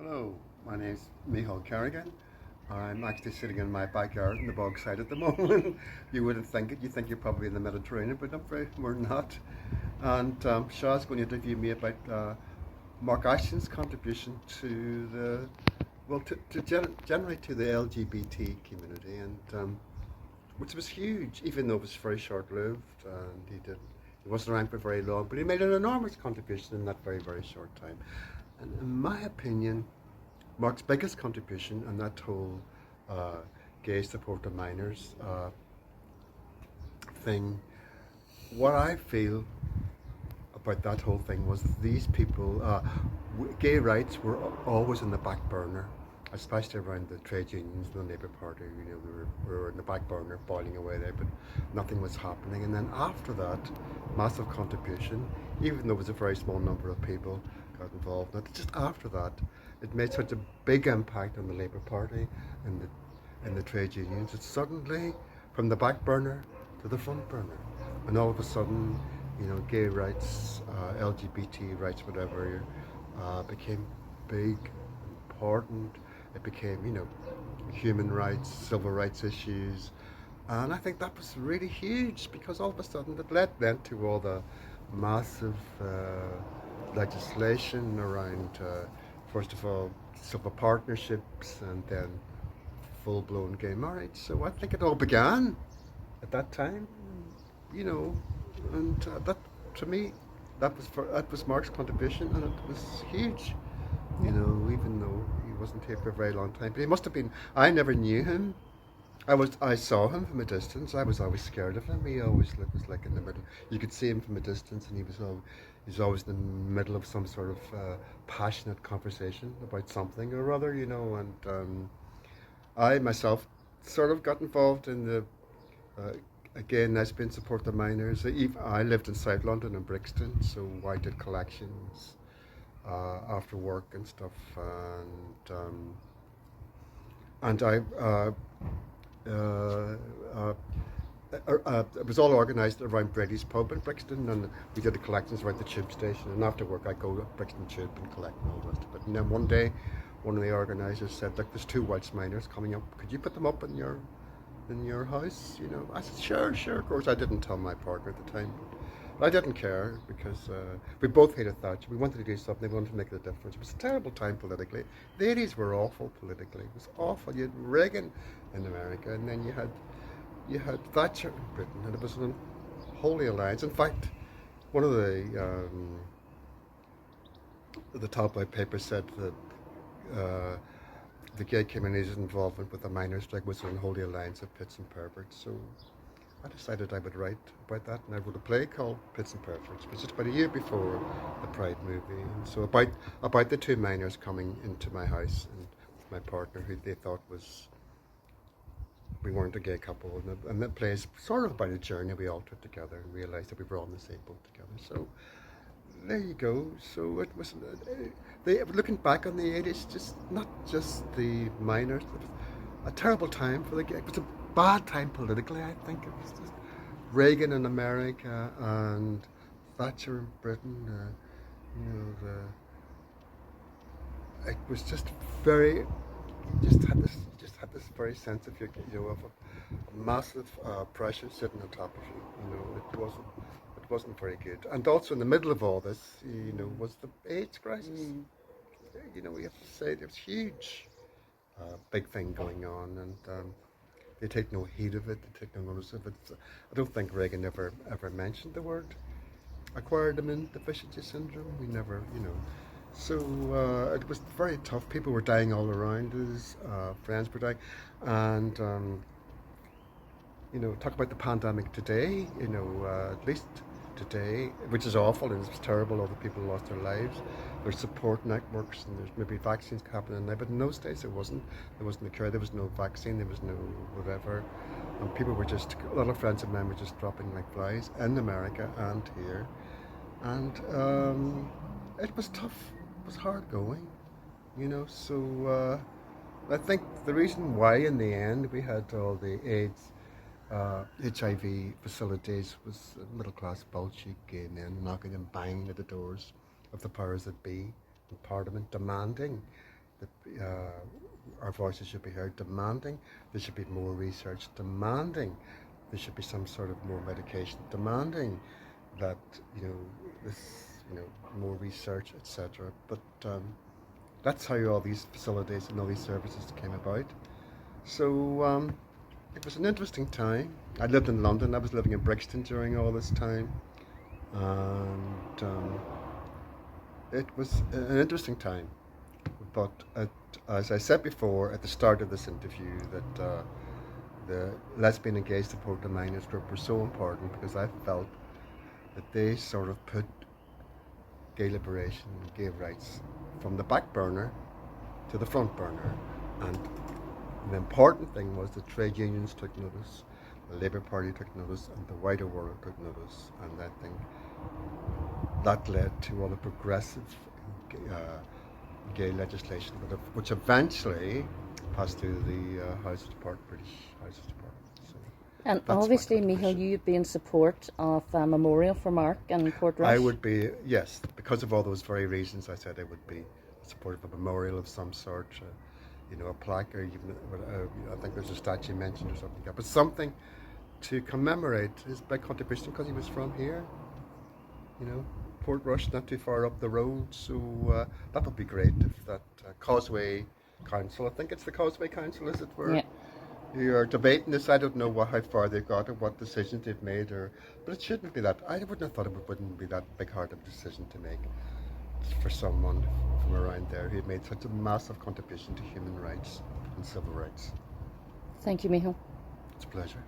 Hello, my name's Micháel Kerrigan. I'm actually sitting in my backyard in the bog side at the moment. You wouldn't think it. You think you're probably in the Mediterranean, but we're not. And Shah's going to interview me about Mark Ashton's contribution to generally to the LGBT community, and which was huge, even though it was very short-lived, and he wasn't around for very long, but he made an enormous contribution in that very short time. And in my opinion, Mark's biggest contribution and that whole uh, gay support of minors thing, what I feel about that whole thing was that these people, gay rights were always in the back burner, especially around the trade unions and the Labour Party. You know, we were in the back burner, boiling away there, but nothing was happening. And then after that, massive contribution, even though it was a very small number of people got involved in it. Just after that, it made such a big impact on the Labour Party and the trade unions. It suddenly, from the back burner to the front burner, and all of a sudden, you know, gay rights, LGBT rights, whatever, became big, important. It became, you know, human rights, civil rights issues, and I think that was really huge because all of a sudden it led then to all the massive legislation around, first of all, civil partnerships and then full-blown gay marriage. So I think it all began at that time, you know, and that to me, that was Mark's contribution, and it was huge. You know, even though he wasn't here for a very long time, but he must have been. I never knew him. I saw him from a distance. I was always scared of him. He always was like in the middle. You could see him from a distance, and he was always in the middle of some sort of passionate conversation about something or other, you know. And I myself sort of got involved in the again, lesbian support the minors. I lived in South London and Brixton, so I did collections after work and stuff, and I. It was all organised around Brady's pub in Brixton, and we did the collections around the tube station. And after work, I'd go to Brixton Tube and collect and all the rest of it. And then one day, one of the organisers said, "Look, there's two Welsh miners coming up. Could you put them up in your house?" You know, I said, "Sure." Of course, I didn't tell my partner at the time, but I didn't care because we both hated Thatcher. We wanted to do something. We wanted to make a difference. It was a terrible time politically. The 80s were awful politically. It was awful. You had Reagan in America, and then you had Thatcher in Britain, and it was an unholy alliance. In fact, one of the tabloid papers said that the gay community's involvement with the miners' strike was an unholy alliance of pits and perverts. So I decided I would write about that, and I wrote a play called Pits and Perverts, which is about a year before the Pride movie. And so about the two miners coming into my house and my partner, who they thought was we weren't a gay couple, and that play is sort of about a journey we all took together and realised that we were on the same boat together. So there you go. So it was looking back on the 80s, just not just the minors. It was a terrible time for the gay. It was a bad time politically. I think it was just Reagan in America and Thatcher in Britain. You know, it was just very. You just had this very sense of of a massive pressure sitting on top of you. You know, it wasn't very good. And also in the middle of all this, you know, was the AIDS crisis. You know, we have to say there was huge, big thing going on, and they take no heed of it. They take no notice of it. I don't think Reagan ever mentioned the word acquired immune deficiency syndrome. We never, you know. So it was very tough. People were dying all around us. Friends were dying, and you know, talk about the pandemic today. You know, at least today, which is awful and it's terrible. All the people lost their lives. There's support networks and there's maybe vaccines happening now, but in those days it wasn't. There wasn't a cure. There was no vaccine. There was no whatever. And people were just, a lot of friends of mine were just dropping like flies in America and here, and it was tough. It was hard going, you know. So I think the reason why in the end we had all the AIDS, HIV facilities was middle class bullshit gay men knocking and banging at the doors of the powers that be in Parliament, demanding that our voices should be heard, demanding there should be more research, demanding there should be some sort of more medication, demanding that more research, etc. But that's how all these facilities and all these services came about. So it was an interesting time. I lived in London. I was living in Brixton during all this time, and it was an interesting time. But as I said before at the start of this interview, that the lesbian and gay supporter minors group were so important because I felt that they sort of put gay liberation and gay rights from the back burner to the front burner. And the important thing was that trade unions took notice, the Labour Party took notice, and the wider world took notice. And I think that led to all the progressive gay legislation, which eventually passed through the British House of Department. So and obviously, Micháel, you'd be in support of a memorial for Mark and Portrush. I would be, yes, because of all those very reasons. I said I would be supportive of a memorial of some sort, a plaque, or even I think there's a statue mentioned or something like that, but something to commemorate his big contribution because he was from here. Portrush, not too far up the road, so that would be great if that Causeway Council, I think it's the Causeway Council, is it, where you are debating this? I don't know how far they've got or what decisions they've made, but it shouldn't be that. I wouldn't have thought it wouldn't be that big hard of a decision to make for someone from around there who had made such a massive contribution to human rights and civil rights. Thank you, Micháel. It's a pleasure.